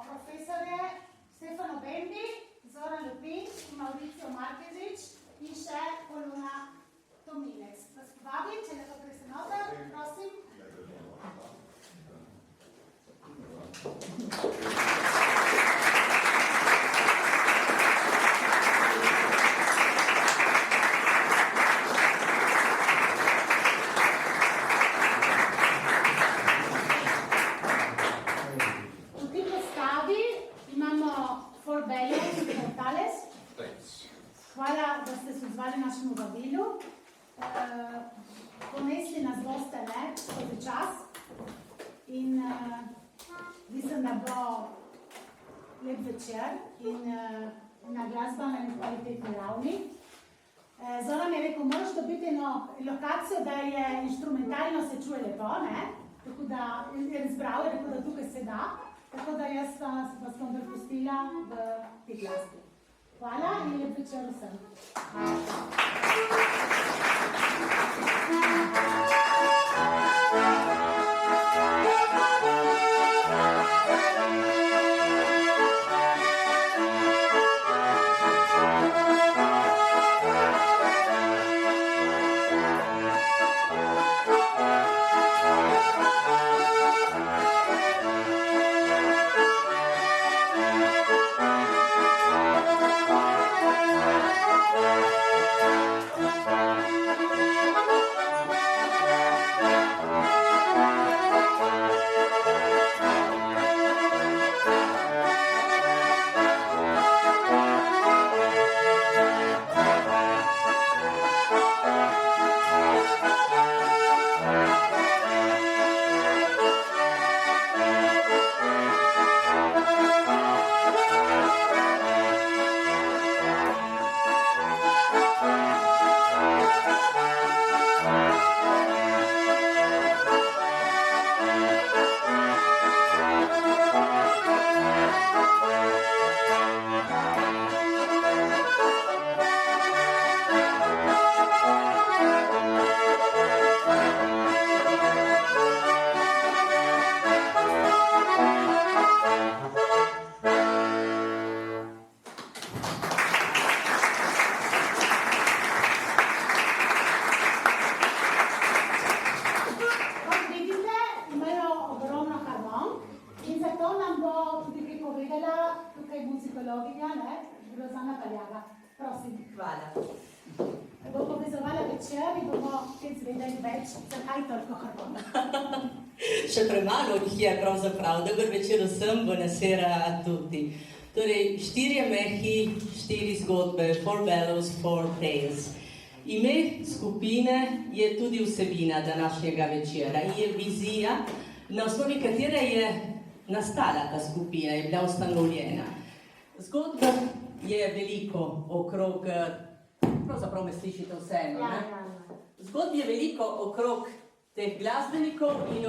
profesorje Stefano Bembi, Zoran Lupin in Maurizio Markezič in še Polona Tominec. Vas povabim, če lahko greste noter, prosim. Hvala, da ste se odzvali našemu vabilu. Ponesli nas boste skozi čas in mislim, da bo lep večer in na glasba na kvalitetni ravni. Zoran je rekel, moraš dobiti eno lokacijo, da je inštrumentalno se čuje lepo, tako da je razbral, je rekel, da tukaj se da, tako da jaz vas bom prepustila v te glasbi. Hvala in lep večer vsem. Še premalo jih je pravzaprav. Dober večer vsem, buonasera a tutti. Torej, 4 mehi, 4 zgodbe, 4 bellows, 4 tales. Ime skupine je tudi vsebina današnjega večera. Je vizija, na osnovi katere je nastala ta skupina, je bila ustanovljena. Zgodba je veliko okrog, pravzaprav me slišite vseeno, ne? Zgodb je veliko okrog teh glasbenikov in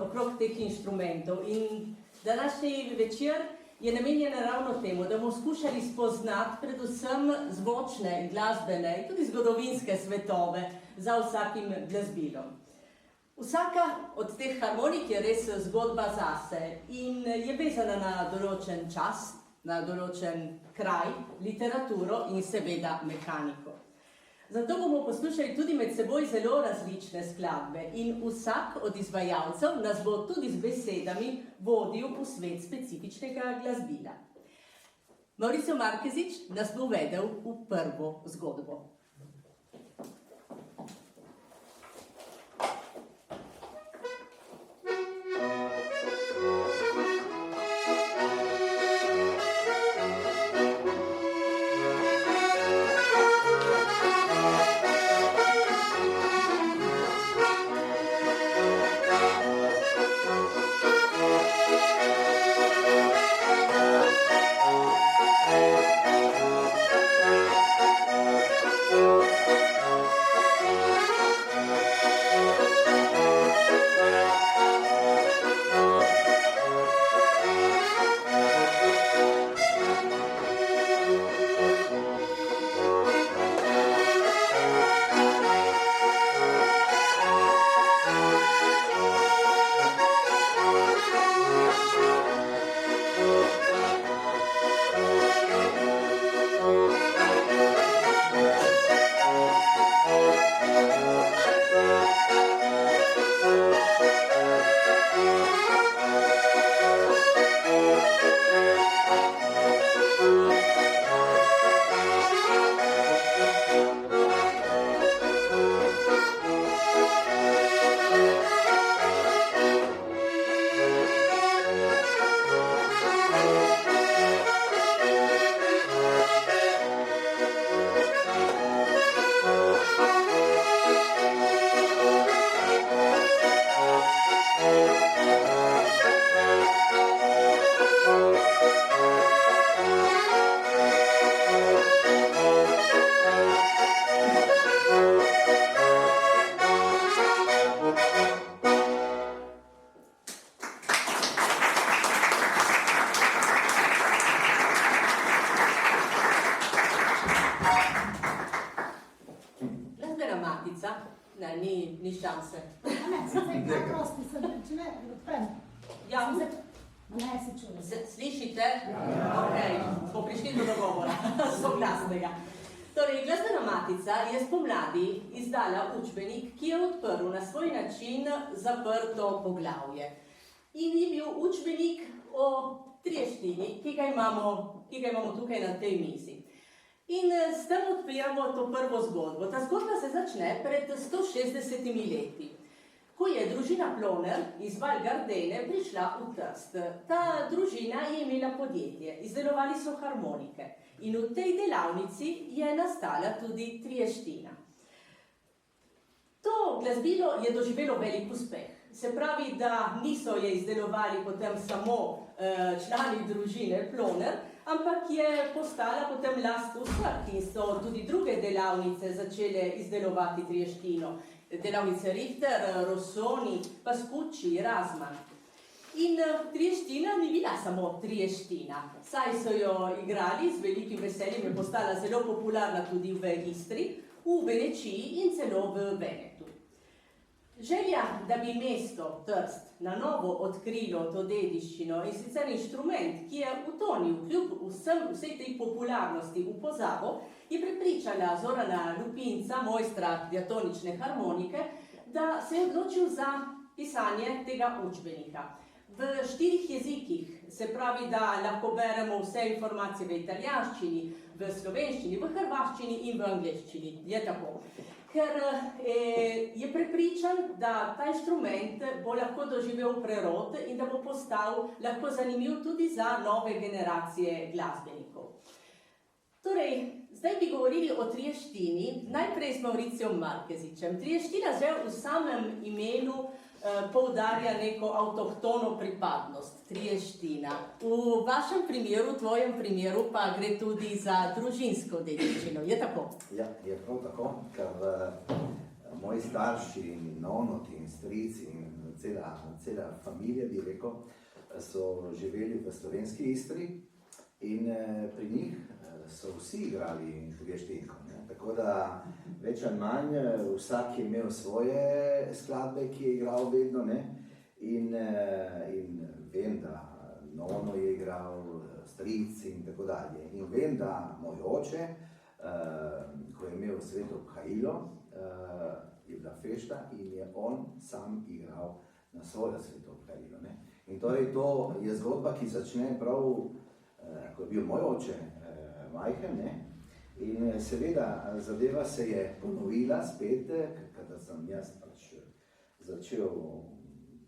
okrog teh inštrumentov. In današnji večer je namenjen ravno temu, da bomo skušali spoznati predvsem zvočne, glasbene in tudi zgodovinske svetove za vsakim glasbilom. Vsaka od teh harmonik je res zgodba zase in je vezana na določen čas, na določen kraj, literaturo in seveda mehaniko. Zato bomo poslušali tudi med seboj zelo različne skladbe in vsak od izvajalcev nas bo tudi z besedami vodil v svet specifičnega glasbila. Maurizio Markezič nas bo uvedel v prvo zgodbo. Thank you. matica, ne, ni šanse. A ne, sem zdaj kaj prosti, če ne, odprem. Ja, Ne, se čuje. Slišite? Okay. Smo prišli do dogovora, soglasnega. Torej, Glasbena matica je spomladi izdala učbenik, ki je odprl na svoj način zaprto poglavje. In je bil učbenik o triještini, ki ga imamo tukaj na tej mizi. In s tem odpiramo to prvo zgodbo. Ta zgodba se začne pred 160 leti, ko je družina Ploner iz Val Gardene prišla v Trst. Ta družina je imela podjetje, izdelovali so harmonike in v tej delavnici je nastala tudi trieština. To glasbilo je doživelo velik uspeh. Se pravi, da niso je izdelovali potem samo člani družine Ploner, ampak je postala potem last vseh in so tudi druge delavnice začele izdelovati trieštino. Delavnice Richter, Rossoni, Pascucci, Razman. In trieština ni bila samo trieština, saj so jo igrali z velikim veseljem, je postala zelo popularna tudi v Istri, v Veneciji in celo v Venetu. Želja, da bi mesto Trst na novo odkrilo to dediščino in sicer inštrument, ki je utonil kljub vsej tej popularnosti v pozabo, je prepričala Zorana Lupinca, mojstra diatonične harmonike, da se je odločil za pisanje tega učbenika. V 4 jezikih, se pravi, da lahko beremo vse informacije v italijanščini, v slovenščini, v hrvaščini in v angleščini. Je tako. Ker je prepričan, da ta inštrument bo lahko doživel prerod in da bo postal lahko zanimiv tudi za nove generacije glasbenikov. Torej, zdaj bi govorili o trieštini, najprej s Mauricijom Markezičem. Trieština že v samem imenu poudarja neko avtohtono pripadnost, trieština. V vašem primeru, tvojem primeru, pa gre tudi za družinsko dediščino. Je tako? Ja, je prav tako, ker moji starši in nonoti in strici in cela familija, bi rekel, so živeli v slovenski Istri in pri njih so vsi igrali trieštinko. Tako da več ali manj vsak je imel svoje skladbe, ki je igral vedno, ne? In vem, da nono je igral, stric in tako dalje. In vem, da moj oče, ko je imel sveto Kajilo, je bila fešta in je on sam igral na svojo sveto Kajilo, ne? In torej to je zgodba, ki začne prav, ko je bil moj oče majhen, ne? In seveda zadeva se je ponovila spet, kada sem jaz pač začel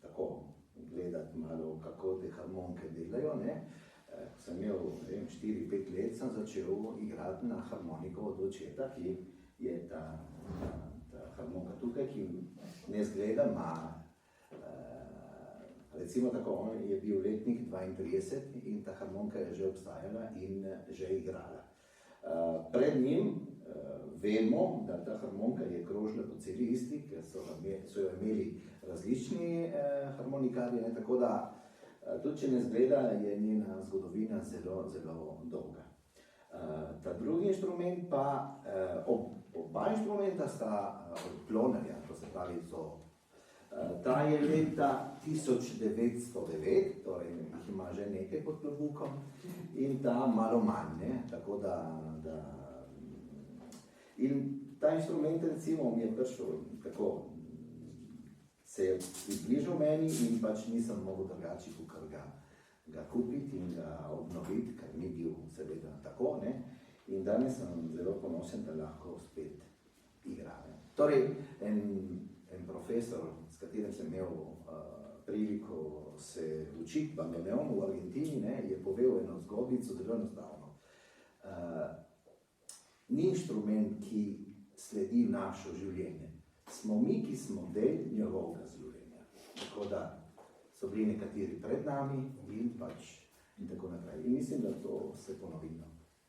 tako gledati malo, kako te harmonike delajo, ne. Ko sem imel 4-5 let, sem začel igrati na harmoniko od očeta, ki je ta harmonika tukaj, ki ne zgleda, ima recimo tako, on je bil letnik 32 in ta harmonika je že obstajala in že igrala. Pred njim vemo, da ta harmonika je krožila po celi Istri, ker so jo imeli različni harmonikarji, ne, tako da tudi če ne zgleda, je njena zgodovina zelo, zelo dolga. Ta drugi inštrument pa, oba inštrumenta sta od Plonerja, to se pravi so. Ta je leta 1909, torej jih ima že nekaj pod klobukom, in ta malo manj, ne, tako da. In ta inštrument recimo mi je prišel tako, se je približal meni in pač nisem mogel drugače, kot ga kupiti in ga obnoviti, ker ni bil seveda tako, ne. In danes sem zelo ponosen, da lahko spet igram. Torej, en profesor, s katerim sem imel priliko se učiti bandoneon v Argentini, ne, je povedal eno zgodbico, zelo enostavno. Ni inštrument, ki sledi našo življenje. Smo mi, ki smo del njegovega življenja. Tako da so bili nekateri pred nami in pač in tako naprej. In mislim, da to se ponovi.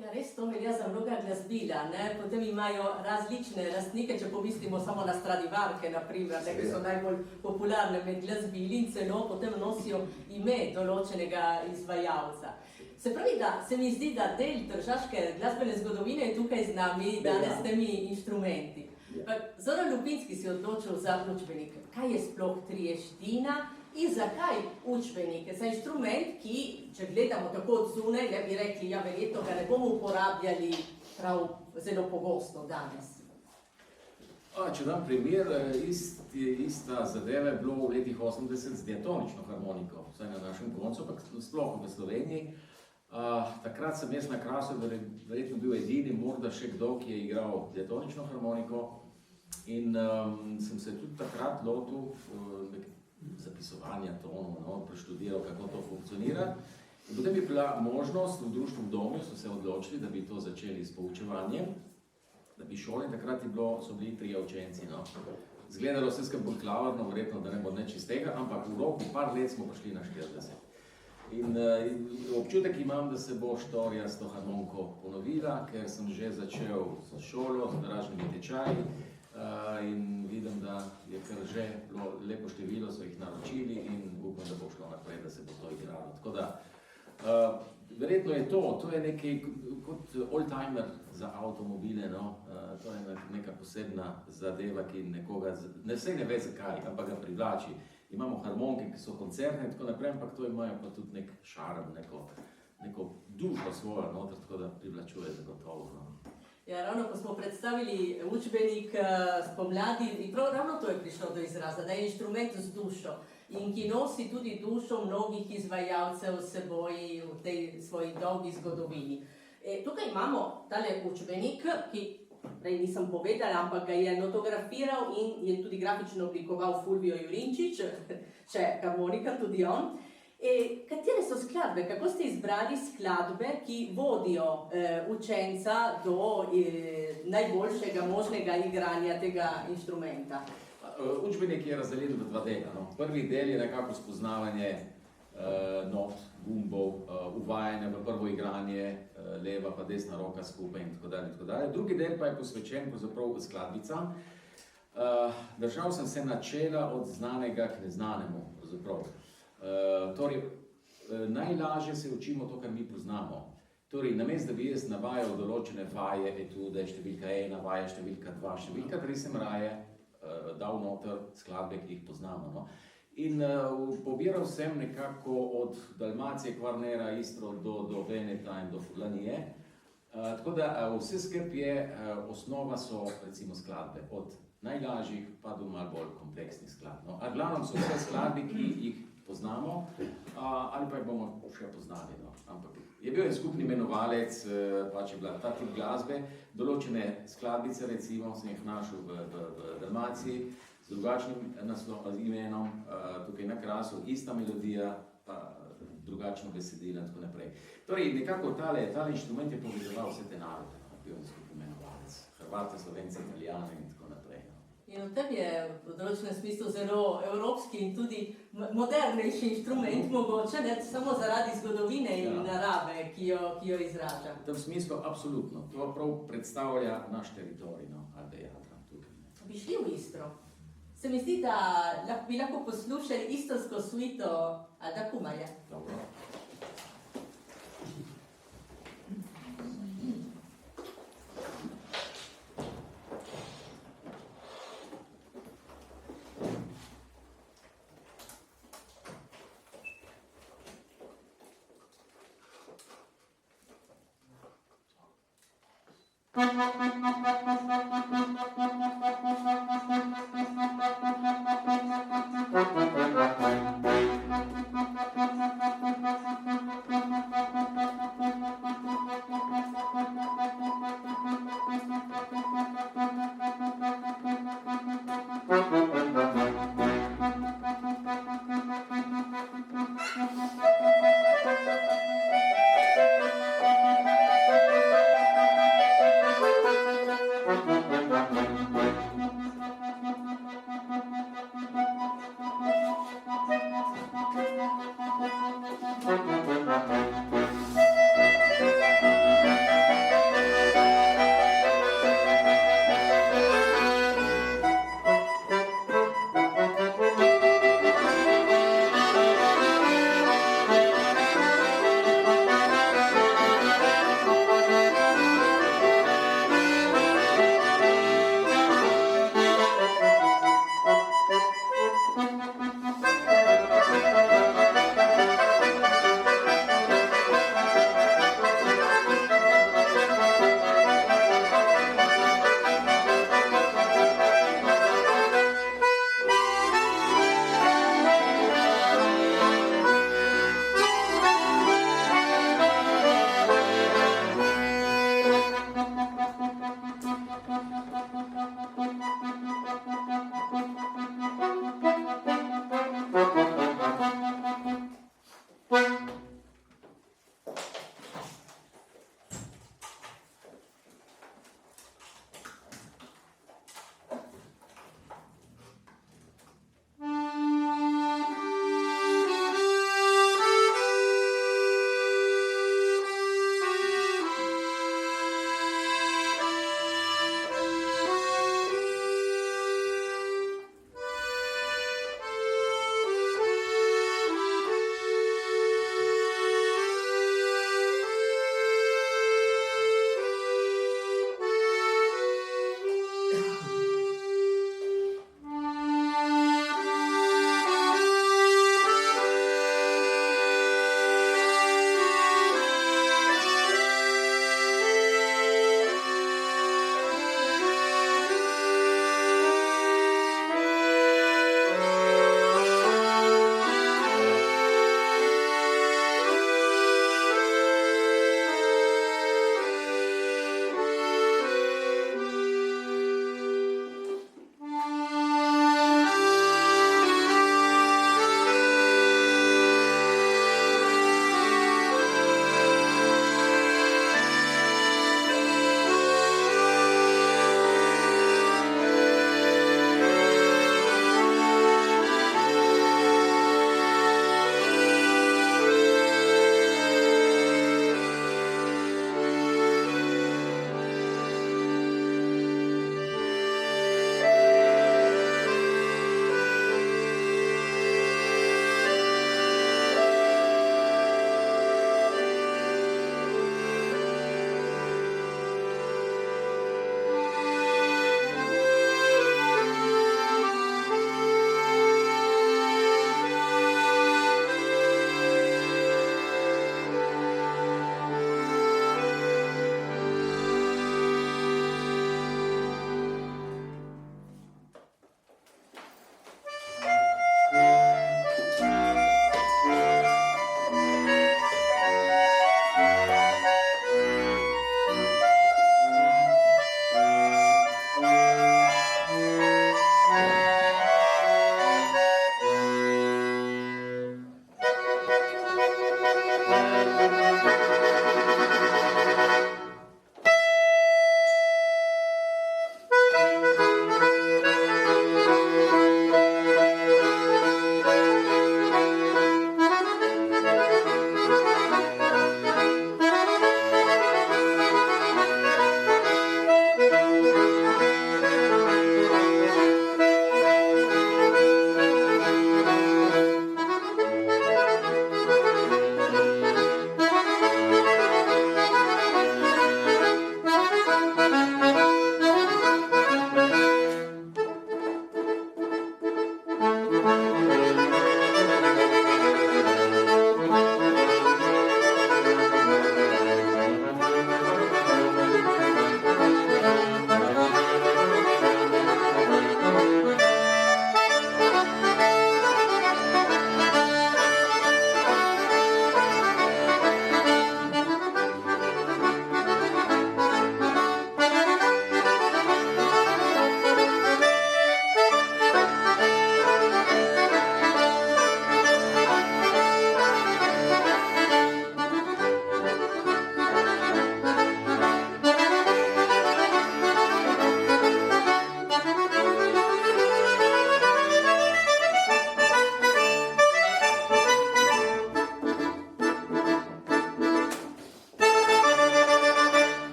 Ja, res to velja za mnoga glasbila, ne? Potem imajo različne lastnike, če pomislimo samo na Stradivarke, naprimer, ne, ki so najbolj popularne med glasbili in celo potem nosijo ime določenega izvajalca. Se pravi, da se mi zdi, da del tržaške glasbene zgodovine je tukaj z nami danes s temi inštrumenti. Zoran Lupinski si odločil za učbenik. Kaj je sploh trieština in zakaj učbenik? Za inštrument, ki, če gledamo tako od zunaj, ne bi rekli, ja, verjetno ga ne bomo uporabljali prav zelo pogosto danes. Če dam primer, ista zadeva je bilo v letih 80 z diatonično harmoniko, vsaj na našem koncu, pa sploh v Sloveniji. Takrat sem jaz na Krasu verjetno bil edini, morda še kdo, ki je igral diatonično harmoniko in sem se tudi takrat lotil zapisovanja tonov, preštudiral, kako to funkcionira. In potem je bila možnost, v društvu v domu so se odločili, da bi to začeli s poučevanjem, da bi šole, takrat so bili 3 učenci. Zgledalo se skupaj klavrno, verjetno, da ne bo nič iz tega, ampak v roku par let smo prišli na 40. In občutek imam, da se bo štorija s to harmoniko ponovila, ker sem že začel s šolo, z dražnimi tečaji in vidim, da je kar že bilo lepo število, so jih naročili in upam, da bo šlo naprej, da se bo to igralo. Tako da, verjetno je to je nekaj kot oldtimer za avtomobile, to je neka posebna zadeva, ki nekoga, ne ve zakaj, ampak ga privlači. Imamo harmonike, ki so koncertne in tako naprej, ampak to imajo pa tudi nek šarm, neko dušo svojo noter, tako da privlačuje zagotovo. Ja, ravno ko smo predstavili učbenik spomladi, in prav ravno to je prišlo do izraza, da je inštrument z dušo in ki nosi tudi dušo mnogih izvajalcev s seboj v tej svoji dolgi zgodovini. Tukaj imamo tale učbenik, ki prej nisem povedala, ampak ga je notografiral in je tudi grafično oblikoval Fulvio Jurinčič, še harmonika, tudi on. Katere so skladbe? Kako ste izbrali skladbe, ki vodijo učenca do najboljšega možnega igranja tega inštrumenta? Učbenik je razdeljen v 2 dela. Prvi del je nekako spoznavanje not, gumbov, uvajanje v prvo igranje, leva pa desna roka skupaj in tako dalje. Drugi del pa je posvečen pravzaprav skladbicam. Držal sem se načela od znanega k neznanemu. Torej, najlažje se učimo to, kar mi poznamo. Torej, namesto da bi jaz navajal določene vaje, etude, številka 1, vaja številka 2, številka 3 sem raje dal noter skladbe, ki jih poznamo. In pobiral sem nekako od Dalmacije, Kvarnera, Istro do Veneta in do Furlanije. Tako da vse skupaj je, osnova so recimo skladbe, od najlažjih pa do malo bolj kompleksnih skladb. A glavnom so vse skladbe, ki jih poznamo, ali pa jih bomo še poznali. Ampak je bil en skupni imenovalec, pač je bila ta tip glasbe, določene skladbice recimo sem jih našel v Dalmaciji, z drugačnim imenom, tukaj na Krasu, ista melodija, pa drugačno besedilo in tako naprej. Torej, nekako tale inštrument je povezoval vse te narode, bil je skupaj imenovalec, Hrvate, Slovence, Italijane in tako naprej. In v tem je v določenem smislu zelo evropski in tudi modernejši inštrument, mogoče, ne samo zaradi zgodovine in narave, ki jo izraža. V tem smislu, absolutno. To prav predstavlja naš teritorij, Alpe Jadran tukaj. Bi šli v Istro? Se mi zdi, da bi lahko poslušali istorsko suito Alda Kumarja. Dobro.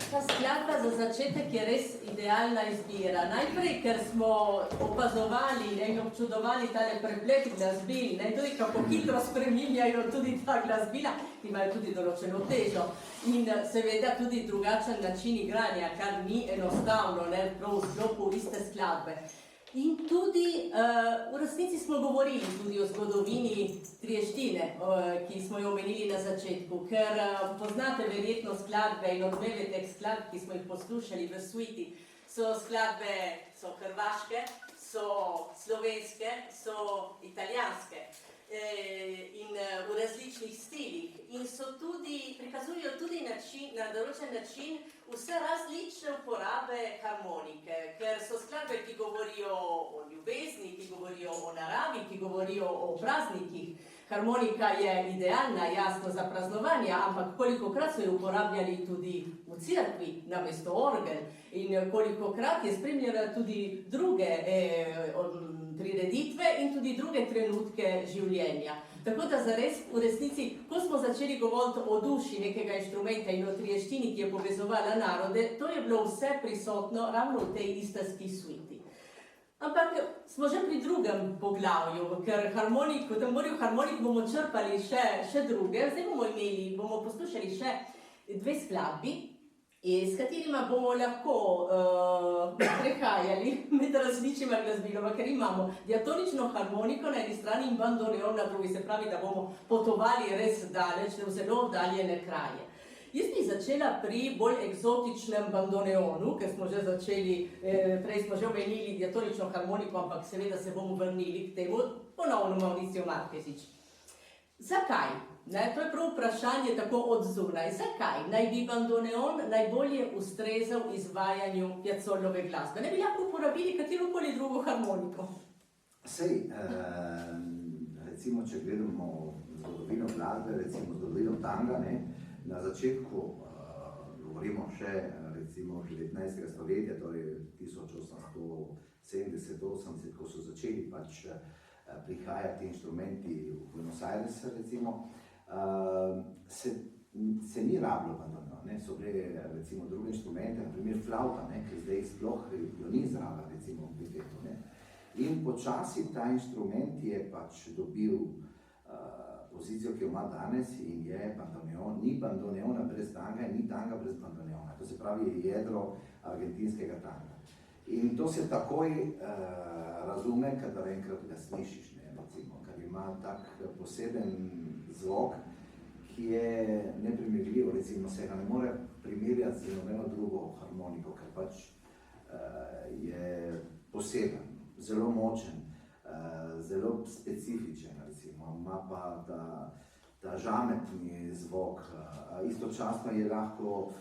Ta skladba za začetek je res idealna izbira. Najprej, ker smo opazovali in občudovali tale preplet glasbil, tudi kako hitro spreminjajo tudi ta glasbila, ki imajo tudi določeno težo. In seveda tudi drugačen način igranja, kar ni enostavno, prav v sklopu iste skladbe. In tudi v resnici smo govorili tudi o zgodovini Triještine, ki smo jo omenili na začetku, ker poznate verjetno skladbe in odmeve teh skladb, ki smo jih poslušali v suiti. So skladbe, so hrvaške, so slovenske, so italijanske in v različnih stilih. In so tudi, prikazujejo tudi na določen način vse različne uporabe harmonike, ker so skladbe, ki govorijo o ljubezni, ki govorijo o naravi, ki govorijo o praznikih. Harmonika je idealna, jasno, za praznovanje, ampak kolikokrat so jo uporabljali tudi v cerkvi, namesto orgel, in kolikokrat je spremljala tudi druge prireditve in tudi druge trenutke življenja. Tako da zares, v resnici, ko smo začeli govoriti o duši nekega inštrumenta in o Triještini, ki je povezovala narode, to je bilo vse prisotno ravno v tej istarski suiti. Ampak smo že pri drugem poglavju, ker harmonik bomo črpali še druge. Zdaj bomo poslušali še dve skladbi, s katerima bomo lahko prehajali med različnima glasbiloma, ker imamo diatonično harmoniko na eni strani in bandoneon na drugi, se pravi, da bomo potovali res daleč, v zelo oddaljene kraje. Jaz bi začela pri bolj eksotičnem bandoneonu, ker smo že začeli, prej smo že omenili diatonično harmoniko, ampak seveda se bomo vrnili k temu, ponovno Mauricio Marquezić. Zakaj? To je prav vprašanje tako od zunaj. Zakaj naj bi bandoneon najbolje ustrezal izvajanju Piazzolove glasbe? Ne bi lahko uporabili katerokoli drugo harmoniko? Sej, recimo, če gledamo zgodovino glasbe, recimo zgodovino tanga, na začetku, govorimo še recimo 19. stoletja, torej 1870-80, ko so začeli pač prihajati inštrumenti v Buenos Aires, recimo, se ni rabilo bandoneon, so bile recimo druge inštrumente, na primer flauta, ki zdaj sploh jo ni zrala, recimo v kvintetu. In počasi ta inštrument je pač dobil pozicijo, ki jo ima danes, in je bandoneon, ni bandoneona brez tanga in ni tanga brez bandoneona. To se pravi, je jedro argentinskega tanga. In to se takoj razume, kadar enkrat ga slišiš, recimo, ker ima tak poseben zvok, ki je neprimerljiv, recimo se ga ne more primerjati z nobeno drugo harmoniko, ker pač je poseben, zelo močen, zelo specifičen, recimo, ima pa ta žametni zvok. Istočasno je lahko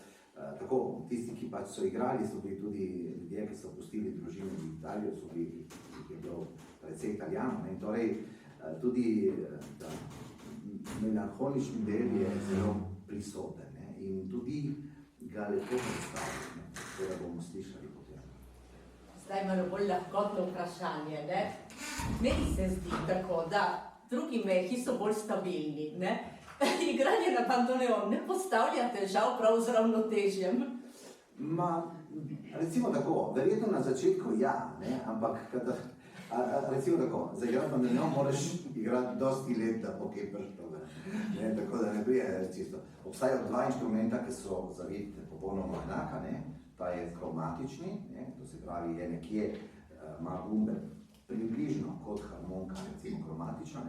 tako, tisti, ki pač so igrali, so bili tudi ljudje, ki so pustili družine v Italijo, so bili, ki je bilo precej Italijanov, in torej tudi ta melanholični del je zelo prisoten, in tudi ga lepo predstavlja, to da bomo slišali potem. Zdaj malo bolj lahkotno vprašanje, Meni se zdi tako, da drugi mehi so bolj stabilni, Igranje na bandoneon ne postavlja težav prav z ravnotežjem? Recimo tako, verjetno na začetku ja, ampak recimo tako, za igrati bandoneon moraš igrati dosti let, da bo kaj prišlo, tako da ne prije čisto. Obstajajo dva inštrumenta, ki so zaviti popolnoma enaka, ta je kromatični, to se pravi, je nekje, ima gumbe približno kot harmonika, recimo kromatična,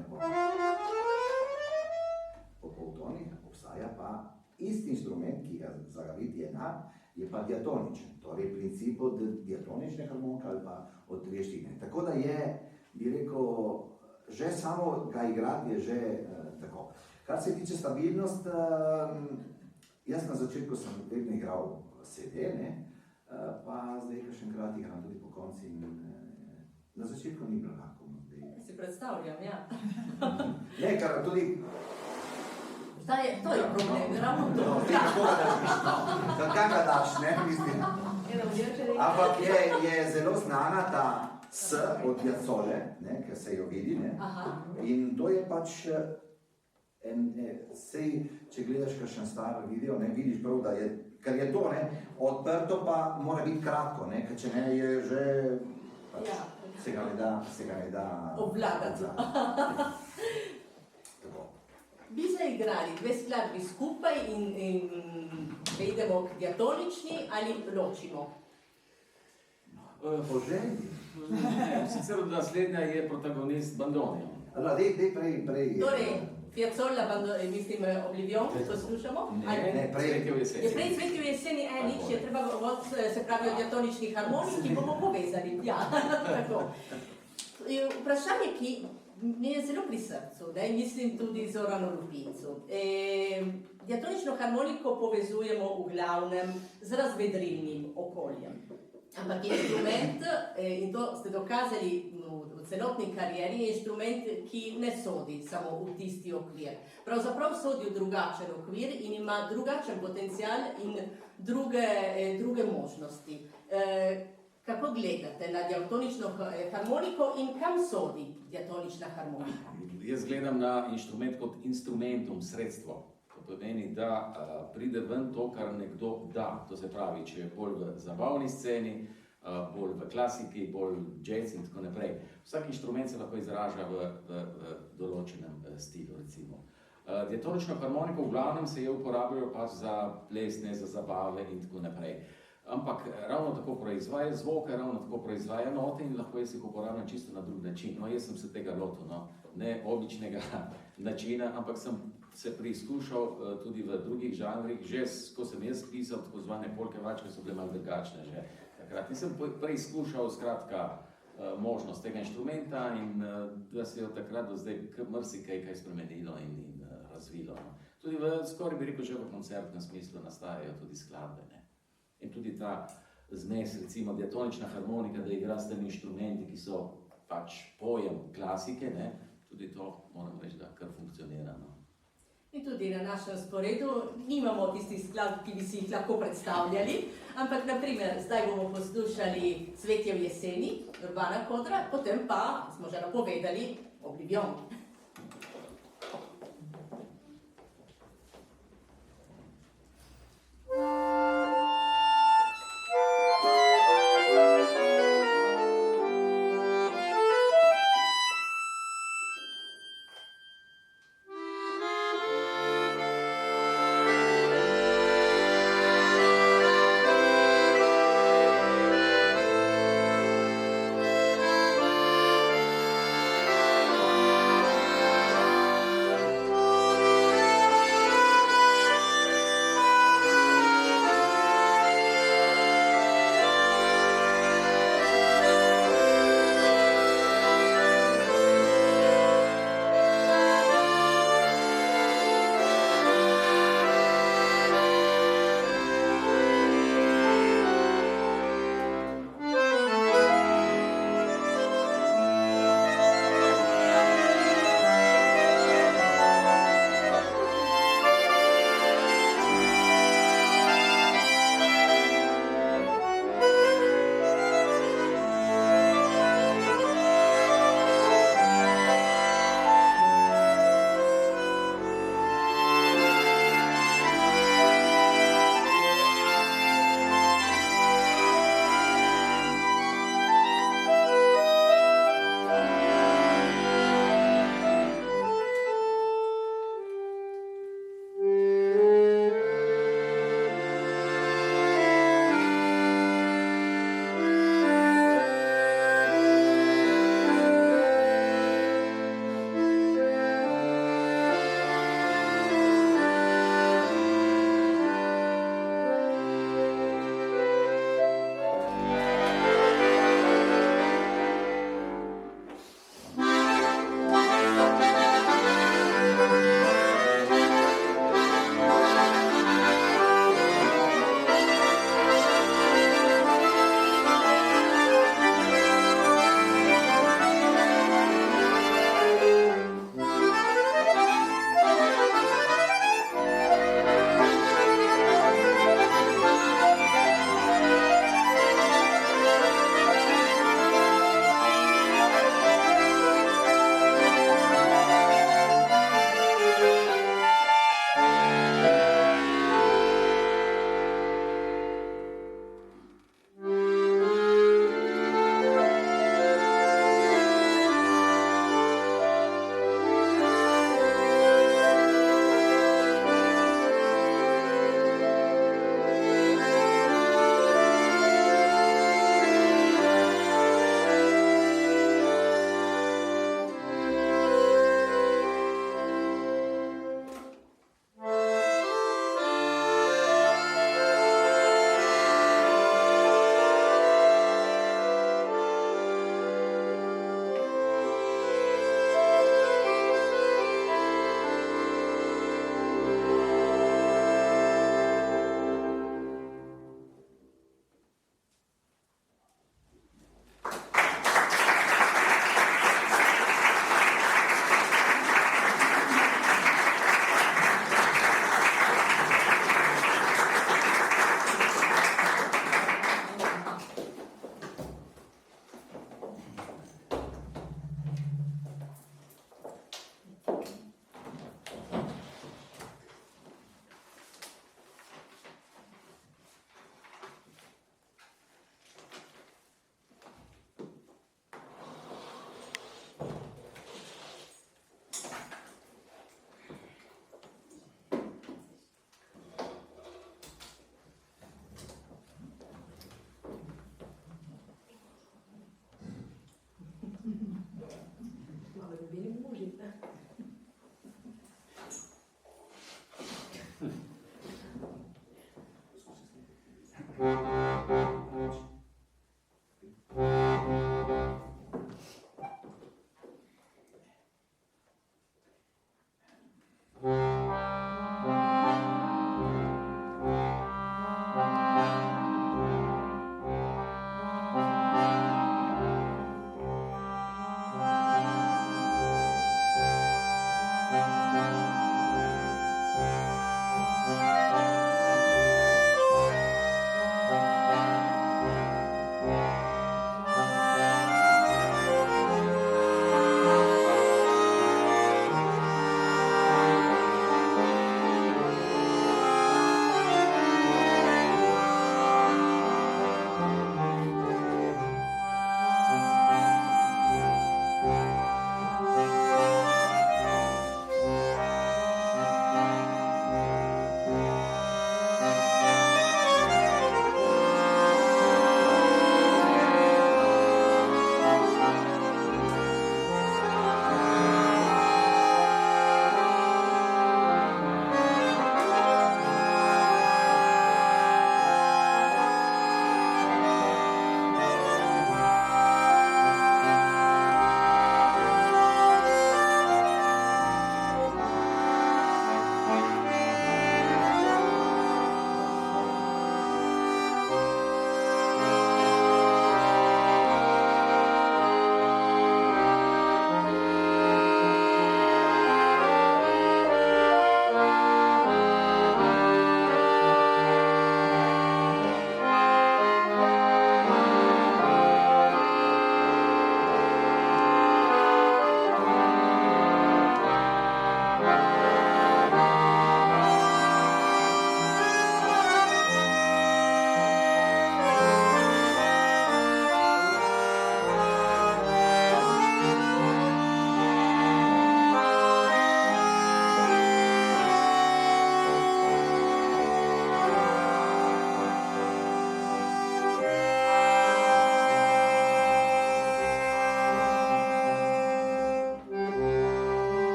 po poltonih, obstaja pa isti inštrument, ki ga zaviti enak, je pa diatoničen, torej princip od diatonične harmonike ali pa od Triještine. Tako da je, bi rekel, že samo ga igrati je že tako. Kar se tiče stabilnost, jaz na začetku sem vedno igral CD, pa zdaj kakšenkrat igram tudi po konci in na začetku ni bilo lahko. Si predstavljam, ja. Ne, kar tudi... To je problem, ravno to. No, ti kako ga daš, no, kaj ga daš, ne, mislim. Ampak je zelo znana ta S od jacole, ne, ker se jo vidi, ne. In to je pač, sej, če gledaš kakšen star video, ne, vidiš prav, da je, ker je to, ne, odprto pa mora biti kratko, ne, ker če ne je že, pač, se ga ne da obvladati. Bi zaigrali dve skladbi skupaj in preidemo k diatonični ali ločimo? Po želji. Sicer naslednja je protagonist Bandonion. Dej prej. Torej, Piazzolla, mislim, Oblivion, poslušamo? Ne, prej. Cvetje v jeseni. Je prej Cvetje v jeseni, nič, je treba se pravi o diatonični harmoniki, ki bomo povezali. Ja, tako. Vprašanje, ki mi je zelo pri srcu, da mislim tudi Zoranu Lupincu. Diatonično harmoniko povezujemo v glavnem z razvedrilnim okoljem. Ampak je instrument, in to ste dokazali v celotni karieri, je instrument, ki ne sodi samo v tisti okvir. Pravzaprav sodi v drugačen okvir in ima drugačen potencial in druge možnosti. Kako gledate na diatonično harmoniko in kam sodi diatonična harmonika? Jaz gledam na inštrument kot instrumentum, sredstvo. To pomeni, da pride ven to, kar nekdo da. To se pravi, če je bolj v zabavni sceni, bolj v klasiki, bolj jazz in tako naprej. Vsak inštrument se lahko izraža v določenem stilu, recimo. Diatonično harmoniko v glavnem se je uporabljalo pač za plesne, za zabave in tako naprej. Ampak ravno tako proizvaja zvoke, ravno tako proizvaja note in lahko jaz jih uporabljam čisto na drug način. No, jaz sem se tega lotil, no, ne običnega načina, ampak sem se preizkušal tudi v drugih žanrih, že ko sem jaz pisal tako zvane polkevačke, so bile malo drugačne že takrat. In sem preizkušal skratka možnost tega inštrumenta in da se je od takrat do zdaj marsikaj kaj spremenilo in razvilo. No. Tudi skoraj bi rekel, že v koncertnem smislu nastajajo tudi skladbe, ne. In tudi ta zmes, recimo diatonična harmonika, da igra s temi inštrumenti, ki so pač pojem klasike, ne, tudi to moram reči, da kar funkcionira. No. In tudi na našem sporedu nimamo tistih skladb, ki bi si jih lahko predstavljali, ampak naprimer zdaj bomo poslušali Cvetje v jeseni, Urbana Kodra, potem pa smo že napovedali Oblivion. Thank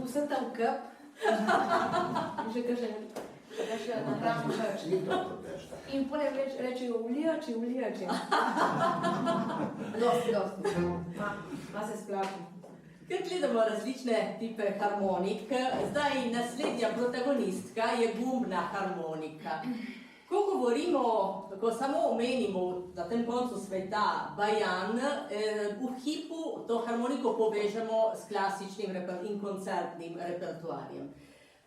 Vse tam kup. Že kaže nahrano več. Ni to protesta. In potem rečejo vlijači. Dosti. Ma se splača. Ker gledamo različne tipe harmonik, zdaj naslednja protagonistka je gumbna harmonika. Ko govorimo, ko samo omenimo na tem koncu sveta bajan, v hipu to harmoniko povežemo s klasičnim in koncertnim repertoarjem.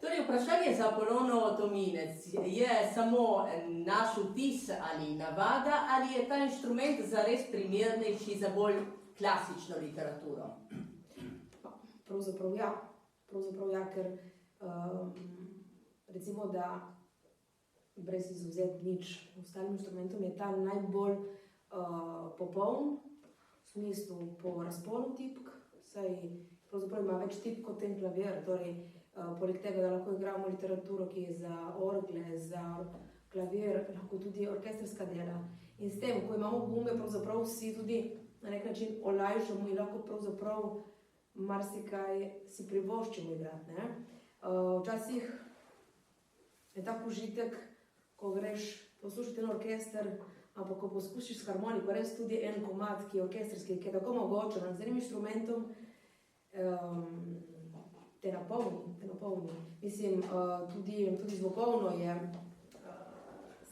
Torej, vprašanje za Apolono Tominec je samo naš vtis ali navada, ali je ta inštrument zares primernejši za bolj klasično literaturo? Pravzaprav ja, ker recimo, da brez izvzeti nič ostalim inštrumentom je ta najbolj popoln, v smislu po razponu tipk, saj pravzaprav ima več tipk kot ten klavir, torej poleg tega, da lahko igramo literaturo, ki je za orgle, za klavir, lahko tudi orkestrska dela. In s tem, ko imamo gumbe, pravzaprav vsi tudi na nek način olajšamo in lahko pravzaprav marsikaj si privoščimo igrati, ne? Včasih je tak užitek, ko greš poslušati en orkester, ampak ko poskušiš s harmoniko, res tudi en komad, ki je orkestrski, ki je tako mogočen, z enim inštrumentom, te napolni. Mislim, tudi zvokovno je,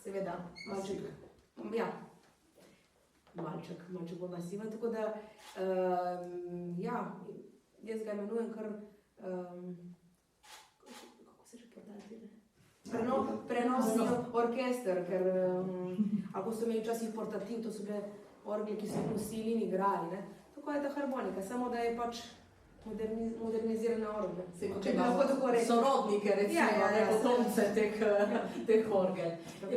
seveda, malček bolj masiven, tako da, jaz ga imenujem kar, kako se že portal prenosni orkester, ker ako so imeli včasih portativ, to so bile orgle, ki so jih nosili in igrali, ne. Tako je ta harmonika, samo da je pač modernizirana orgla. Če imamo sorodnike, recimo, potomce teh orgel.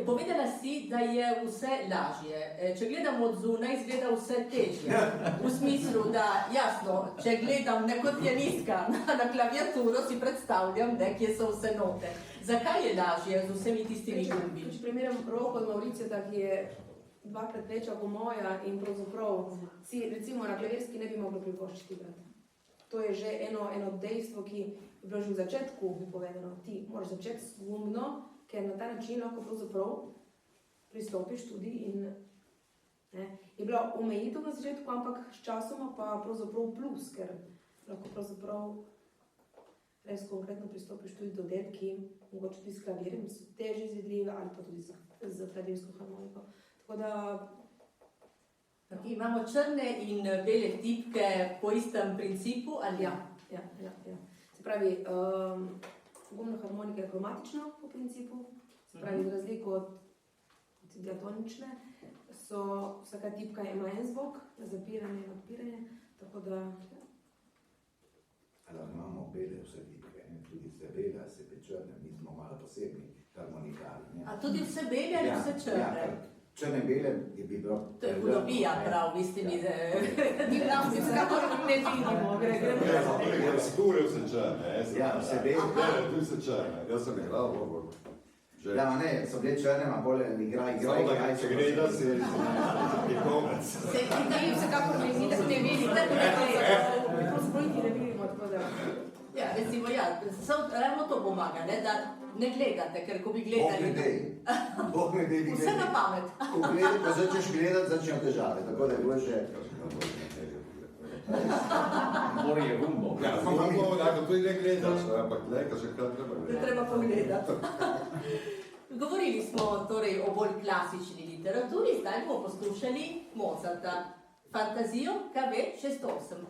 Povedala si, da je vse lažje. Če gledam od zunaj, izgleda vse težje. V smislu, da jasno, če gledam kot pianistka na klaviaturo, si predstavljam, kje so vse note. Zakaj je lažje z vsemi tistimi gumbi? Če primerjam roko od Mauricijeta, ki je dvakrat večja kot moja in pravzaprav si recimo na klavirski ne bi mogla privoščiti igrati. To je že eno dejstvo, ki je bilo že v začetku povedano. Ti moraš začeti s gumbno, ker na ta način lahko pravzaprav pristopiš tudi in je bila omejitev na začetku, ampak s časoma pa pravzaprav plus, ker lahko pravzaprav res konkretno pristopiš tudi do del, ki mogoče tudi s klavirjem so težje izvedljive ali pa tudi z klavirsko harmoniko. Tako da imamo črne in bele tipke po istem principu, ali ja? Ja. Se pravi, gumbna harmonika je kromatična po principu, se pravi, v razliko od diatonične, vsaka tipka ima en zvok, zapiranje in odpiranje, tako da... Ali imamo bele vse tipke, tudi vse bele, se pe črne, mi smo malo posebni harmonikari. A tudi vse bele ali vse črne? Črne bele je bi bilo... To je hudobija prav, vi ste mi, mi prav, mi vsekakor ne vidimo, gremo. Skure vse črne, ja, vse bele. Tu vse črne, jaz sem igral, Ja, ne, so bile črne, ma bolj igraj. Če gre, da si je konec. Se vi vsekakor ne vidite, ne vidimo, tako da... Ja, recimo, ravno to pomaga, da ne gledate, ker ko bi gledali... Bog ne dej. Vse na pamet. Ko začneš gledati, začnejo težave, tako da je bolj že... Mora je gumbo. Ja, ako tudi ne gledaš, ampak nekaj še kaj treba gledati. Treba pogledati. Govorili smo torej o bolj klasični literaturi, zdaj bomo poslušali Mozarta. Fantazijo KV 608.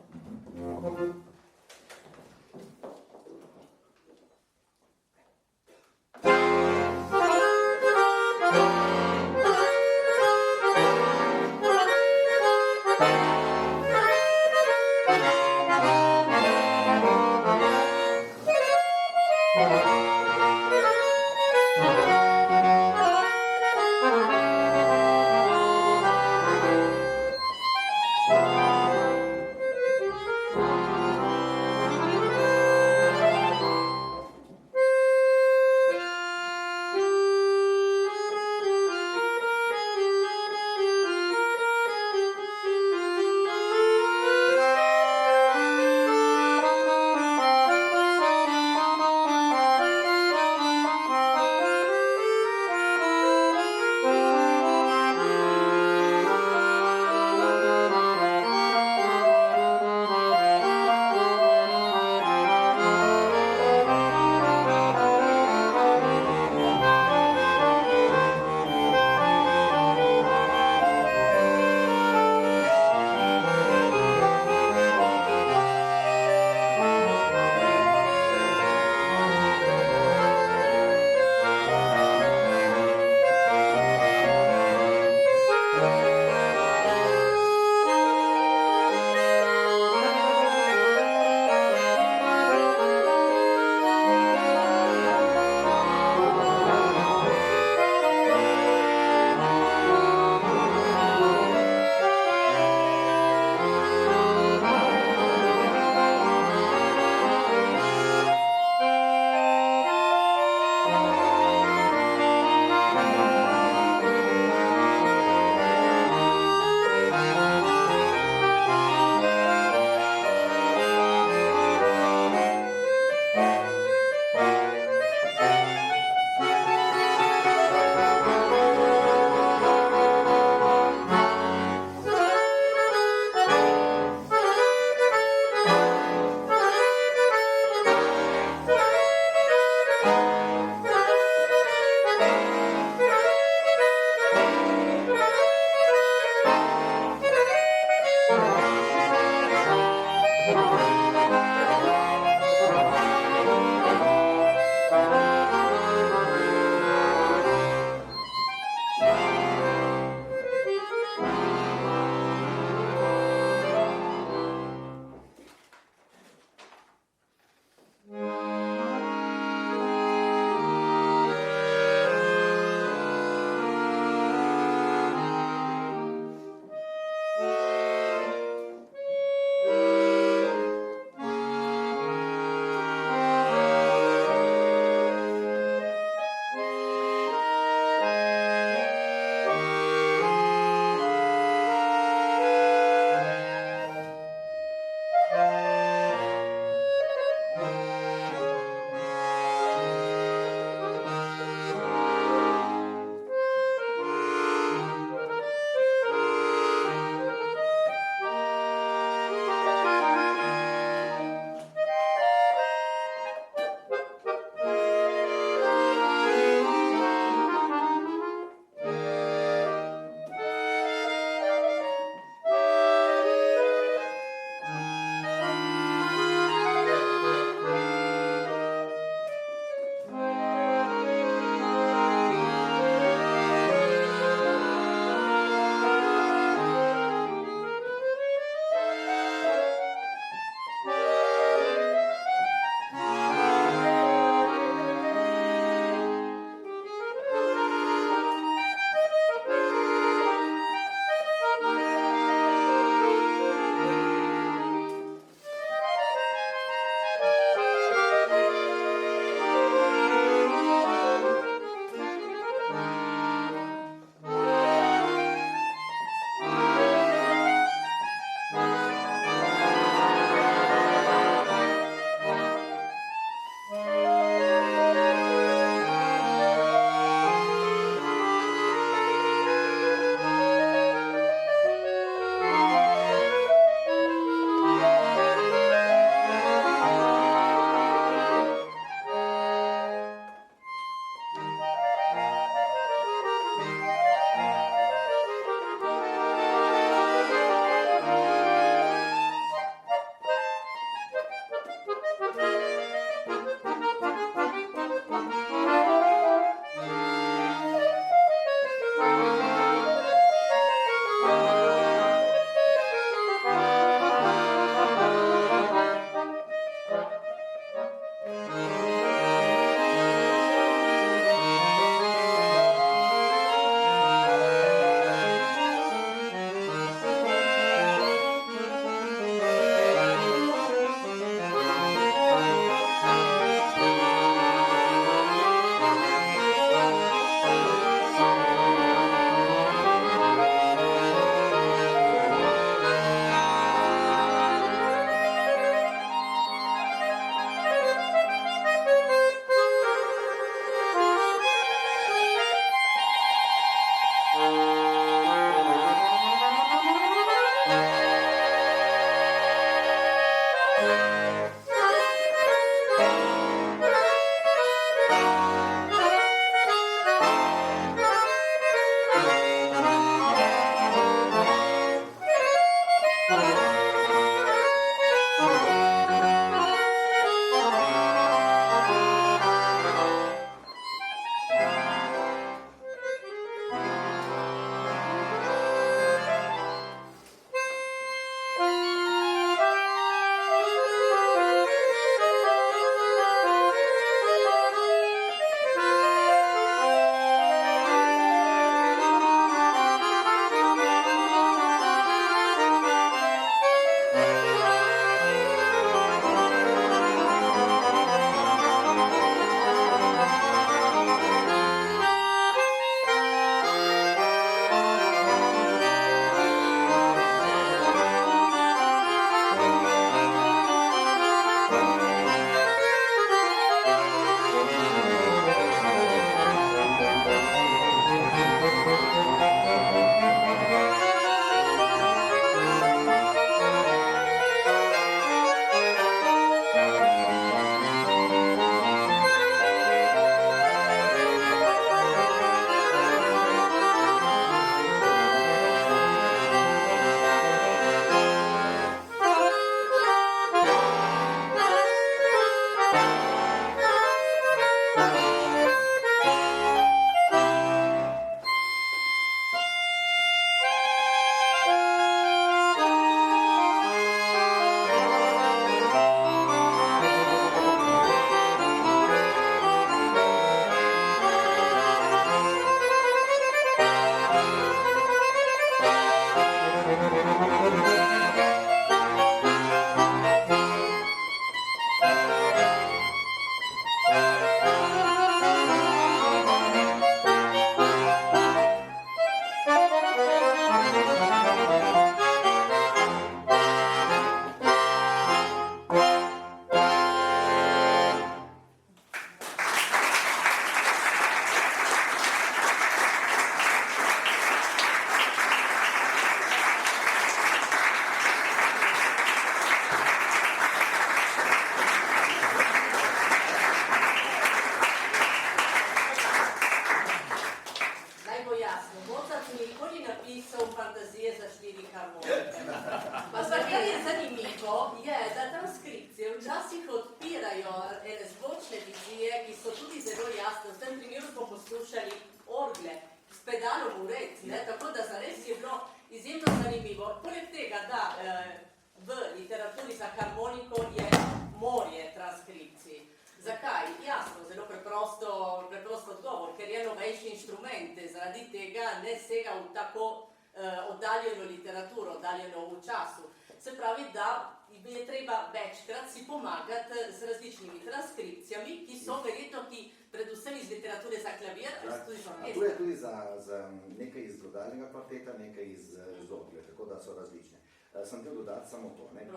oddaljeno literaturo, oddaljeno v času. Se pravi, da je treba večkrat si pomagati z različnimi transkripcijami, ki so verjetno, ki predvsem iz literature za klavir, tudi za orkester. Tu je tudi za nekaj iz godalnega kvarteta, nekaj iz orgle, tako da so različne. Sem htio dodati samo to, ne,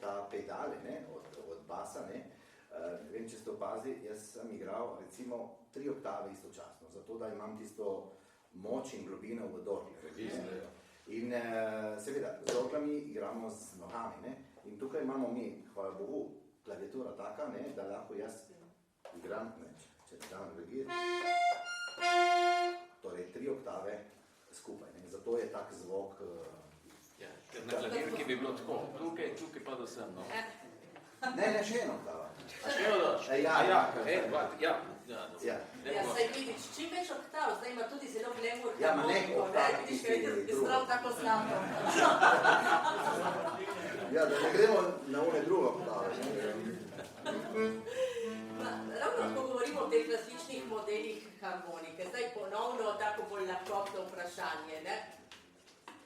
ta pedale, ne, od basa, ne vem, če ste opazili, jaz sem igral recimo 3 oktave istočasno, zato da imam tisto moč in globino v dorli. In seveda, z orglami igramo z nohami, ne, in tukaj imamo mi, hvala Bogu, klaviatura taka, ne, da lahko jaz igram, ne, če dam regir, torej 3 oktave skupaj, ne, zato je tak zvok. Ja, ker na klavirki bi bilo tako, tukaj pa do sem, no. Ne, še eno oktava. A še eno daš? Ja, saj vidiš, čim več oktav, zdaj ima tudi zelo glemur Ja, ma ne oktava, vidiš, kaj je prav tako zlato. Ja, da ne gremo na one druge oktave. teh različnih modelih harmonike. Zdaj ponovno tako bolj lahkotno vprašanje, ne?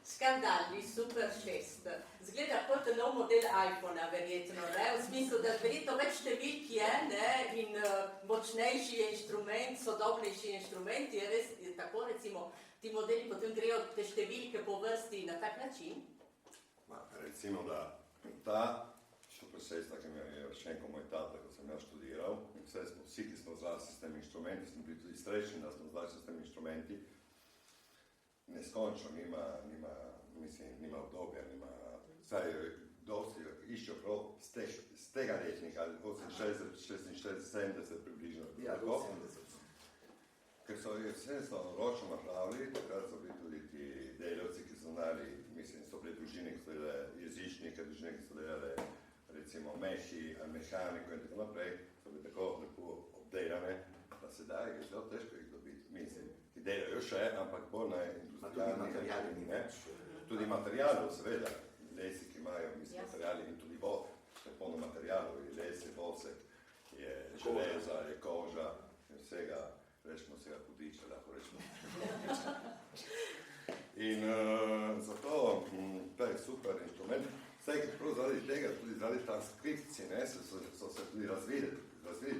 Skandalni Super 6. Zgleda kot nov model iPhona, verjetno, ne? V smislu, da verjetno več številk je, ne? In močnejši je inštrument, sodobnejši inštrument, je res je tako, recimo, ti modeli potem grejo te številke po vrsti na tak način? Recimo, da ta Super 6, ki je Vršenko moj tata, ko sem jaz študiral, in vsi, ki smo zrasli s temi inštrumenti, smo bili tudi srečni, da smo zrasli s temi inštrumenti, neskončno nima obdobja, saj dosti iščejo prav z tega letnika, 68, 66, 70 približno. Ja, do 70. Ker so vse ročno napravili, takrat so bili tudi ti delavci, ki so znali, so bili družine, ki so delali jezičnike, družine, ki so delali recimo mehi, mehaniko in tako naprej, so bili tako lepo obdelane, da sedaj je zelo težko jih dobiti. Ti delajo še, ampak bolj na industrijalni, ne? Tudi materialov, seveda, lesi, ki imajo, materiali in tudi je polno materialov, je les, je vosek, je železa, je koža, in vsega, rečemo vsega hudiča, lahko rečemo. In zato, to je super inštrument, vsaj prav zaradi tega, tudi zaradi transkripcije, ne, so se tudi razvili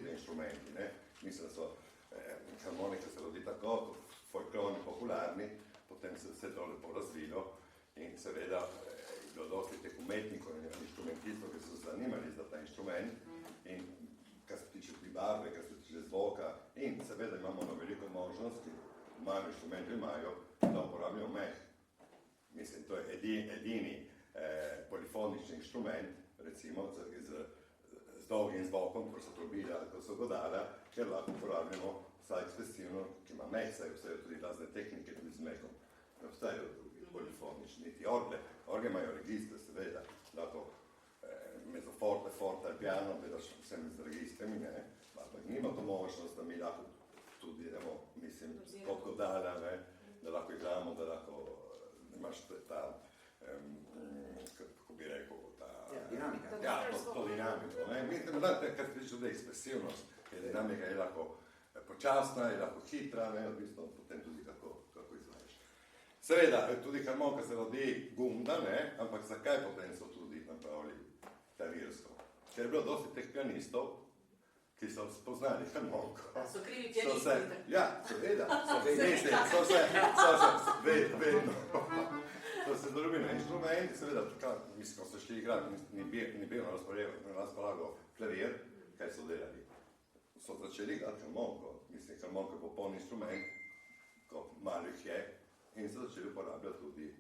te inštrumenti, ne, mislim, da so harmonike se rodi tako, folklorni, popularni, potem se vse to lepo razvilo in seveda je bilo dosti teh umetnikov in inštrumentistov, ki so zanimali za ta inštrument in kar se tiče tudi barve, kar se tiče zvoka in seveda imamo na veliko možnost, ki malo inštrumentov imajo, da uporabljajo meh. Mislim, to je edini polifonični inštrument, recimo z dolgim zvokom, kot so trobila, kot so godala, ker lahko uporabljamo vsaj ekspresivno, ki ima meh, saj vse tudi razne tehnike tudi z mehom. Ne obstajajo drugi polifonični, niti orgle. Orgle imajo registre, seveda, lahko mezzoforte, forte, piano, gledaš vsem z registrami, ne, ampak nima to možnost, da mi lahko tudi, pod godala, ne, da lahko igramo, da lahko imaš ta, kako bi rekel, dinamika. Ja, to dinamiko, ne. Mislim, da kar se tiče tudi ekspresivnost, ker dinamika je lahko počasna, je lahko hitra, ne, odvisno potem tudi kako izvaješ. Seveda, tudi harmonika se rodi gumda, ne, ampak zakaj potem so tudi napravili klavirsko? Ker je bilo dosti teh pianistov, ki so spoznali harmoniko. So krivi pianisti. Ja, seveda, vedno. So se zarobili na inštrument, seveda, ko so šli igrati, ni bil na razpolago klavir, kaj so delali. So začeli igrati harmoniko, harmonika je popoln inštrument, ko malih je, in so začeli uporabljati tudi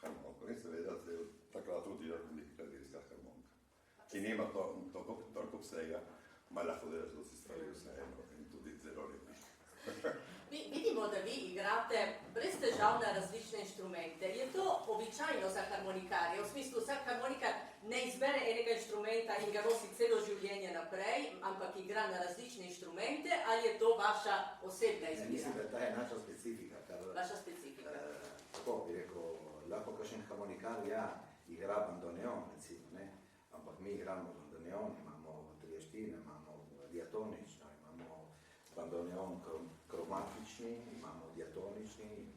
harmoniko. In seveda se je takrat rodila tudi klavirska harmonika, ki nima toliko obsega, malo lahko delati tudi stvari vseeno in tudi zelo lepih. Vidimo, da vi igrate brez težav na različne inštrumente. Je to običajno za harmonikarje? V smislu, vsak harmonikar ne izbere enega inštrumenta in ga nosi celo življenje naprej, ampak igra na različne inštrumente, ali je to vaša osebna izbira? Mislim, da ta je naša specifika. Vaša specifika. Tako bi rekel, lahko kakšen harmonikar, ja, igra bandoneon, recimo, ne, ampak mi igramo bandoneon, imamo triještine, imamo diatonično, imamo bandoneon kromatični, imamo diatonični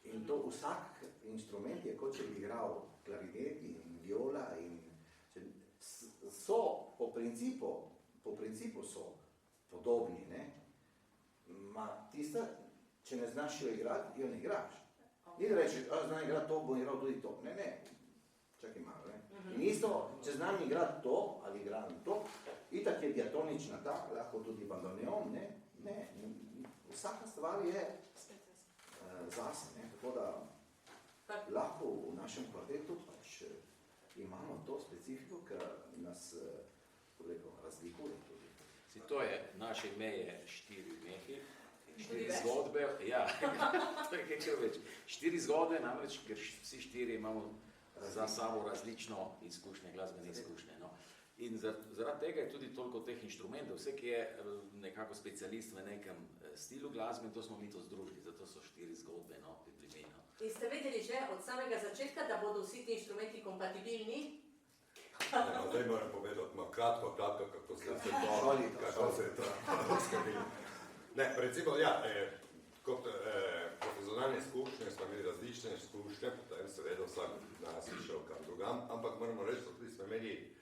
in to vsak inštrument je kot če bi igral klarinet in viola in so po principu so podobni, ne? Ma tista, če ne znaš jo igrati, jo ne igraš. Ni da rečeš, znam igrati to, bom igral tudi to. Ne, čakaj malo, ne? In isto, če znam igrati to, ali igram to, itak je diatonična ta, lahko tudi bandoneon, ne? Ne, vsaka stvar je zase, ne? Tako da lahko v našem kvartetu pač imamo to specifiko, ker nas razlikuje tudi. To je, naše ime je 4 mehi, 4 zgodbe, ja, to je kaj več. 4 zgodbe, namreč, ker vsi 4 imamo za sabo različno izkušnje, glasbene izkušnje. No. In zaradi tega je tudi toliko teh inštrumentov, vse, ki je nekako specialist v nekem stilu glasbe, to smo mi to združili, zato so 4 zgodbe, no, približno. In ste vedeli že od samega začetka, da bodo vsi ti inštrumenti kompatibilni? Zdaj moram povedati, kratko, kako se je to zgodilo. Ne, recimo, ja, kot profesionalne izkušnje smo imeli različne izkušnje, potem seveda vsak nas je šel kam drugam, ampak moramo reči, da tudi smo imeli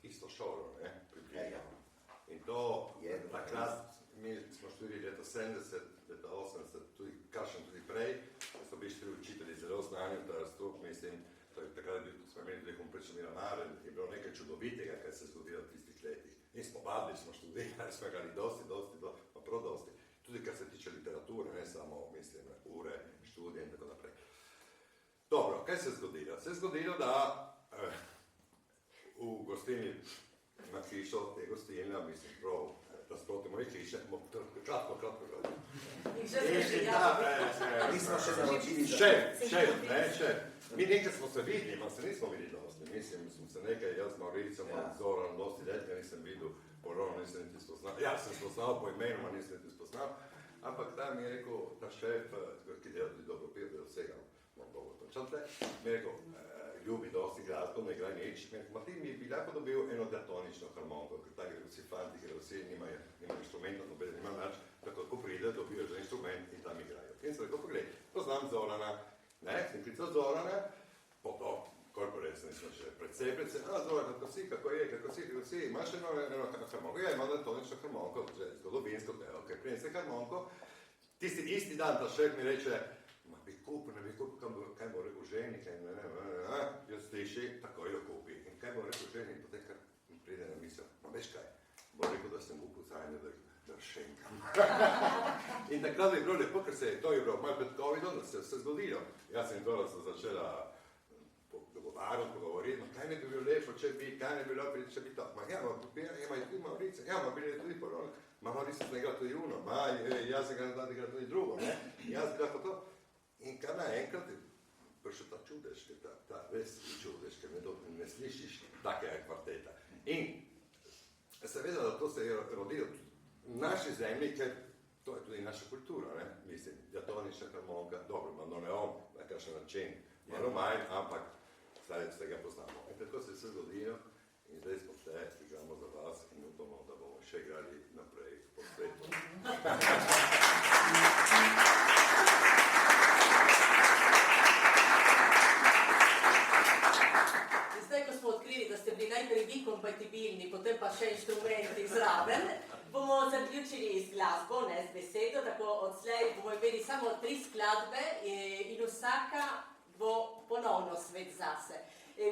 isto šolo, ne, približno. In to je takrat, mi smo študili leta 70, leta 80, tudi kakšen tudi prej, so bili štiri učitelji zelo znani v Trstu, mislim, takrat smo imeli tudi komprečno Miramaren, je bilo nekaj čudovitega, kaj se je zgodilo v tistih letih. Mi smo badili, smo študirali, smo igrali dosti, pa prav dosti. Tudi kar se tiče literature, ne samo, mislim, ure, študije in tako naprej. Dobro, kaj se je zgodilo? Se je zgodilo, da v gostilni na hišo, te gostilne, mislim, prav, da sproti moje hiše, kratko. Mi smo še naročili za... Šef. Mi nekaj smo se videli, pa se nismo videli dosti. Mislim, smo se nekaj, jaz z Mauricom, Zoran, dosti let, nisem videl, ponovno nisem niti spoznal. Ja, sem spoznal po imenu, ma nisem niti spoznal. Ampak tam mi je rekel, ta šef, ki dela tudi dobro pil, da vsega, dobro točate, mi je rekel, ljubi dosti glasbo, ne igra nič. Ma ti mi bi lahko dobil eno diatonično harmoniko, ker tako vsi fanti, ker vsi nimajo inštrumenta, noben nima nič, tako ko pride, dobijo že inštrument in tam igrajo. In sem rekel, poglej, poznam Zorana, ne, sem klical Zorana, potom, korporacija, nismo še predvsej, Zoran, kako si, imaš eno harmoniko? Ja, imam diatonično harmoniko, zgodovinsko, ok, prinese harmoniko. Tisti isti dan ta šef mi reče, ma bi kupil, ne bi kupil, kaj bo rekel ženi, jaz sliši, takoj jo kupi. In kaj bo rekel ženi, potem kar pride na misel, ma veš kaj, bo rekel, da sem kupil zajne, da šenkam. In takrat je bilo lepo, ker se je to je bilo malo pred COVID-om, da se je vse zgodilo. Jaz sem to začela pogovoriti, kaj ne bi bilo lepo, če bi, kaj ne bi bilo, če bi to. Ma ja, ima tudi Maurice, ja, ma bili tudi ponovno, ma Maurice sem igra tudi uno, ma jaz sem igra tudi drugo, ne, jaz bi lahko to. In kar naenkrat je prišel ta čudež, ta res čudež, ker ne slišiš takega kvarteta. In seveda, da to se je rodilo v naši zemlji, ker to je tudi naša kultura, ne, mislim, diatonična harmonika, dobro, ma ne on, na kakšen način, malo manj, ampak zdaj se ga poznamo. In tako se je vse zgodilo in zdaj smo se, igramo za vas in upamo, da bomo še igrali naprej po svetu. Zdaj, ko smo odkrili, da ste bili najprej vi kompatibilni, potem pa še inštrumenti zraven, bomo zaključili z glasbo, ne z besedo, tako odslej bomo imeli samo 3 skladbe in vsaka bo ponovno svet zase.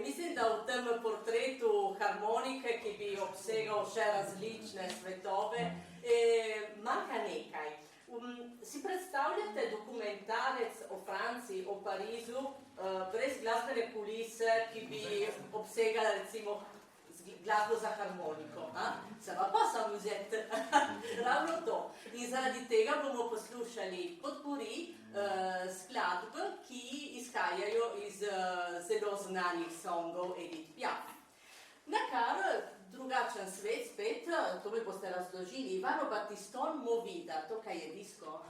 Mislim, da v tem portretu harmonike, ki bi obsegal še različne svetove, manjka nekaj. Si predstavljate dokumentarec o Franciji, o Parizu, brez glasbene kulise, ki bi obsegala recimo glasbo za harmoniko. Se pa sam vzeti ravno to. In zaradi tega bomo poslušali potpuri skladb, ki izhajajo iz zelo znanih songov Edith Piaf. Na kar drugačen svet spet, to mi boste razložili, Ivano Battiston Movida, to kaj je disko?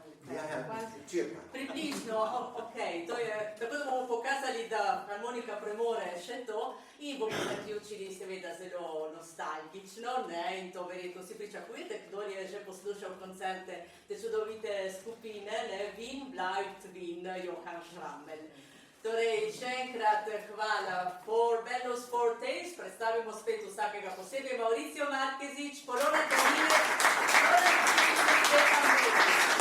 Čirka. Približno, ok, to je, tako da bomo pokazali, da harmonika premore še to in bomo zaključili seveda zelo nostalgično, ne, in to verjetno si pričakujete, kdor je že poslušal koncerte te čudovite skupine, ne, Wien bleibt Wien, Johann Schrammel. Torej, še enkrat hvala for Bellows for Tales, predstavimo spet vsakega posebej, Mauricio Marquezič, Polona Termine, Stefan Breznik.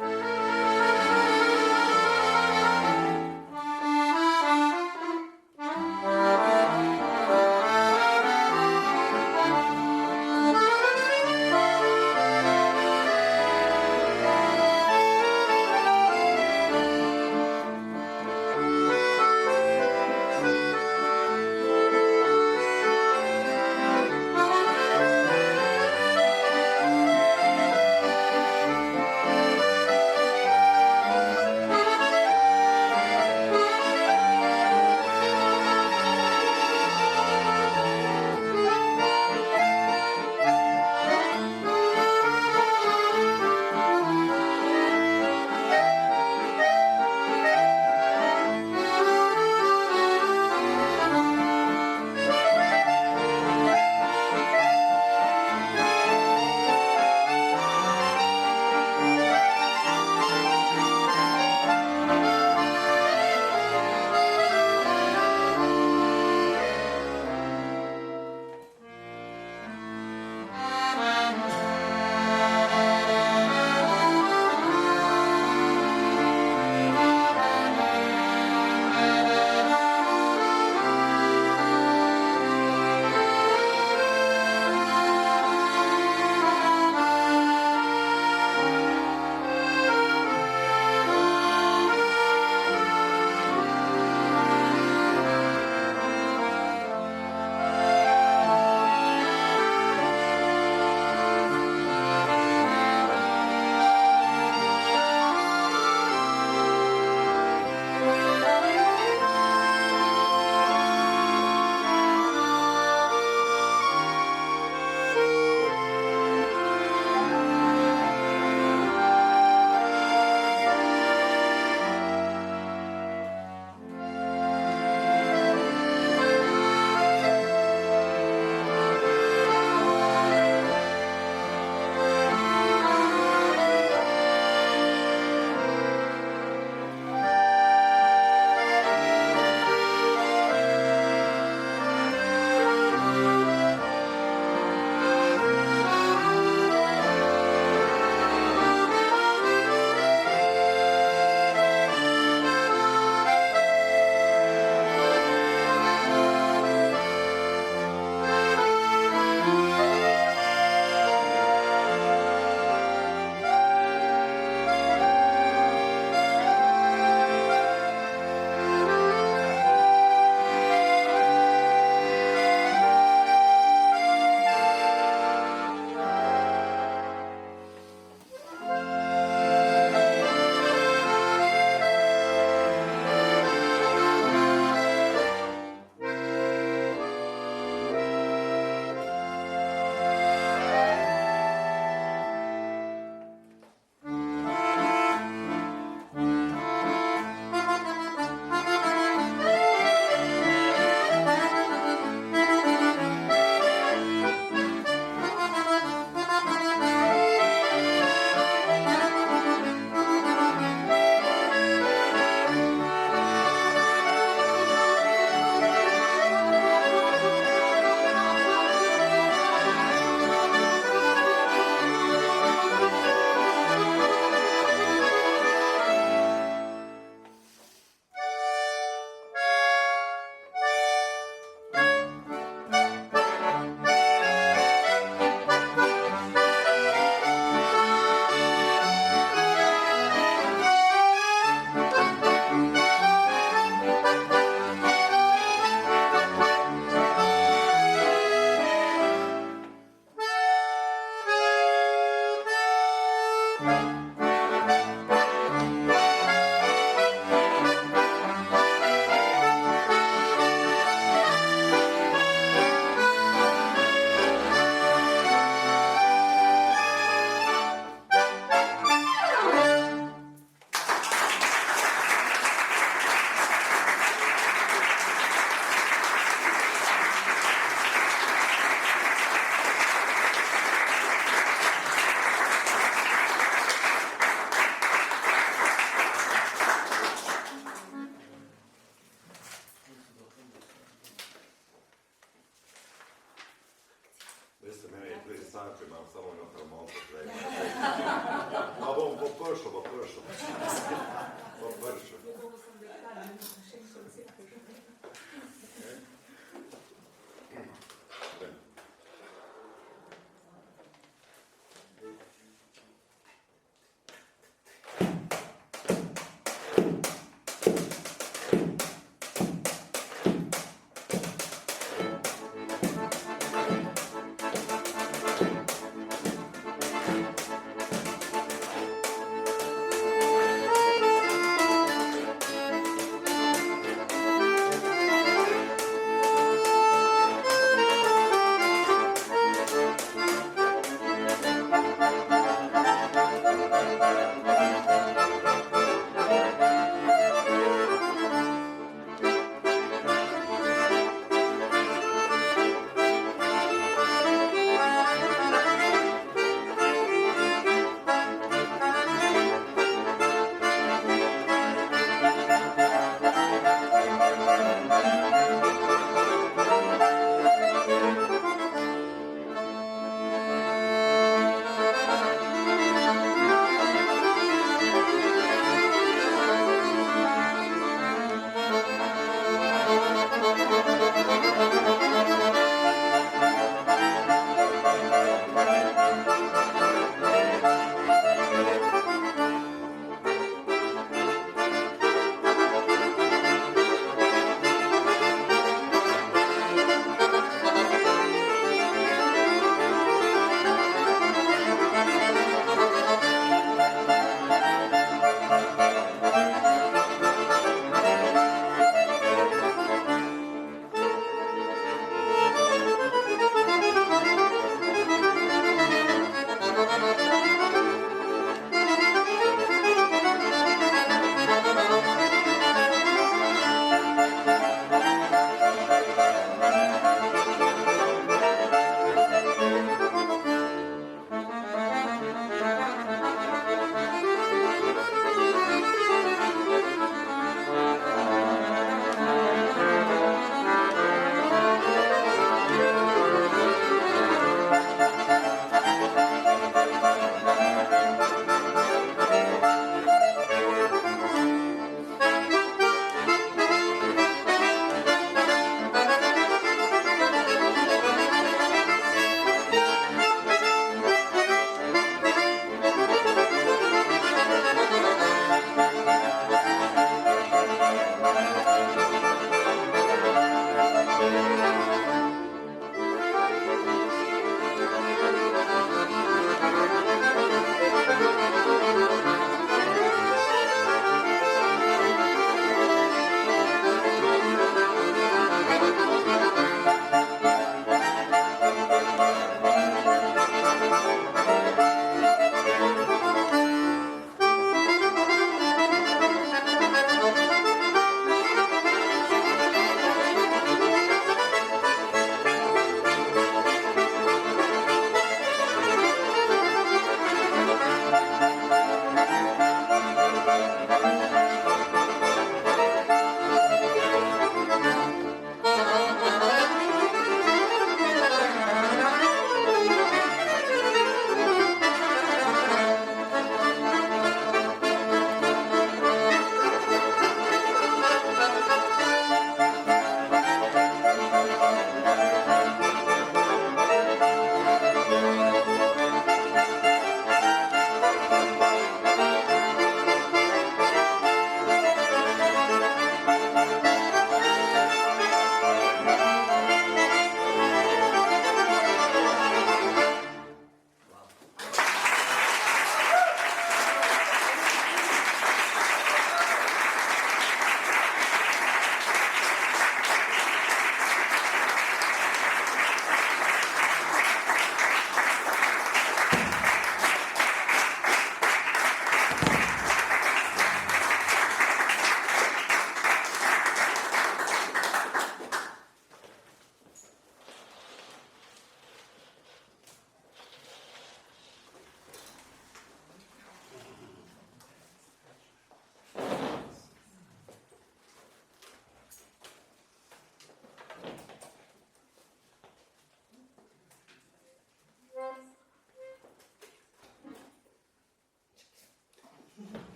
Thank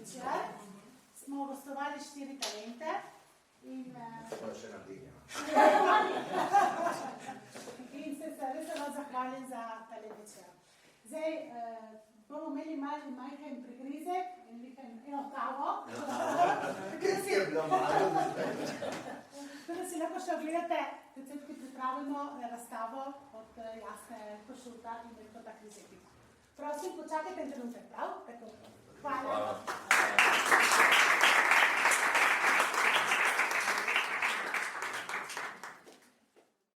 večer smo gostovali 4 talente in, To je še navdihnjeno. in se res zelo zahvalim za tale večer. Zdaj bomo imeli majhen prigrizek in eno kavo. Kaj je bilo malo? Tako da si lahko še ogledate, receptki pripravimo razstavo od Jasne Košuta in Metoda Krizetika. Prosim, počakajte en trenutek, prav? Tako. Hvala. Hvala.